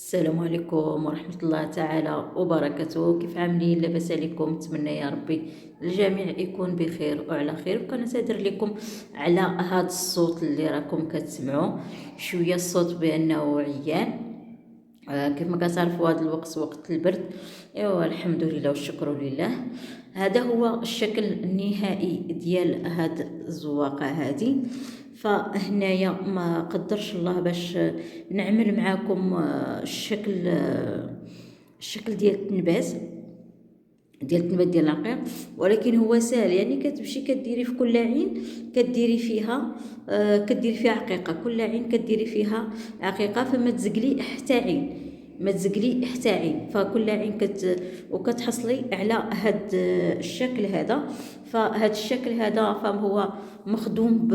السلام عليكم ورحمة الله تعالى وبركاته. كيف عاملين؟ لاباس عليكم؟ نتمنى يا ربي الجميع يكون بخير وعلى خير. وكنت ندير لكم على هذا الصوت اللي راكم كتسمعوا شويه، الصوت بانه عيان. كيف ما كتعرفوا هذا الوقت وقت البرد. ايوا الحمد لله والشكر لله. هذا هو الشكل النهائي ديال هاد الزواقه هذه. فهنايا ما قدرش الله باش نعمل معاكم الشكل ديال التنبات ديال العقيق، ولكن هو سهل. يعني كتمشي كديري في كل عين كديري فيها عقيقه، كل عين كديري فيها عقيقه، فما تزقلي حتى عين، ما تزقلي حتى عين، فكل عين وكتحصلي على هاد الشكل هذا. فهاد الشكل هذا فهو مخدوم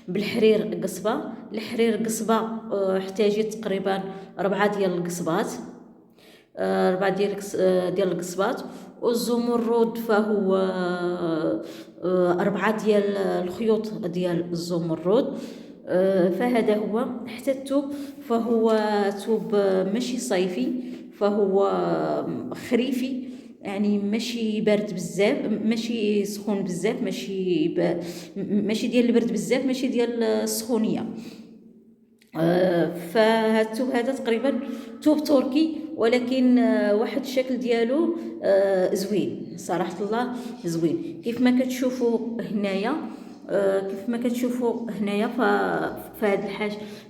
بالحرير قصبه. الحرير قصبه احتاجي تقريبا 4 ديال القصبات، 4 ديال القصبات. والزمرد فهو 4 ديال الخيوط ديال الزمرد. فهذا هو. حتى الثوب فهو ثوب ماشي صيفي، فهو خريفي، يعني ماشي بارد بزاف، ماشي سخون بزاف، ماشي ديال البرد بزاف، ماشي ديال السخونيه. فهاد الثوب هذا تقريبا ثوب تركي، ولكن واحد الشكل ديالو زوين صراحه الله، زوين. كيف ما كتشوفوا هنايا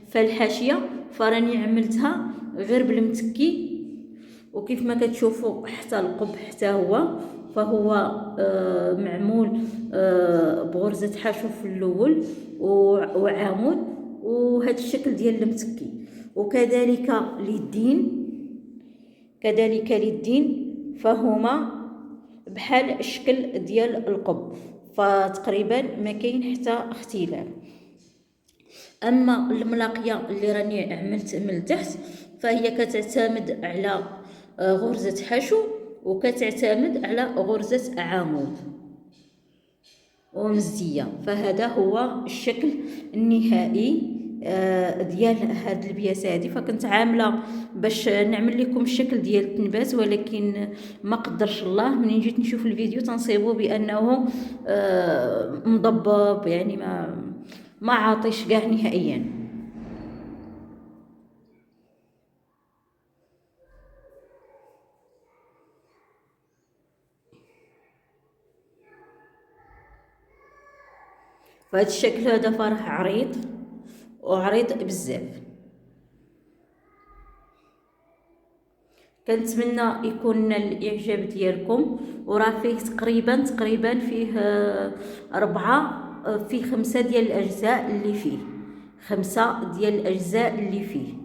فالحاشيه فراني عملتها غير بالمتكي. وكيف ما كتشوفوا حتى القب حتى هو فهو معمول بغرزه حشو في الاول وعامود، وهذا الشكل ديال المتكي. وكذلك اليدين فهما بحال الشكل ديال القب، فتقريبا ما كاين حتى اختلاف. اما الملاقيه اللي راني عملت من التحت فهي كتعتمد على غرزه حشو، وكتعتمد على غرزه عمود ومزيه. فهذا هو الشكل النهائي ديال هاد البياسه هذه. فكنت عامله باش نعمل لكم الشكل ديال التنبات، ولكن ما قدرش الله. منين جيت نشوف الفيديو تنصيبو بانه مضبب، يعني ما عاطيش كاع نهائيا. فهاد الشكل هذا فرح عريض وعريض بزاف. كنتمنى يكون الاعجاب ديالكم. وراه فيه تقريبا فيه 5 ديال الاجزاء اللي فيه، 5 ديال الاجزاء اللي فيه.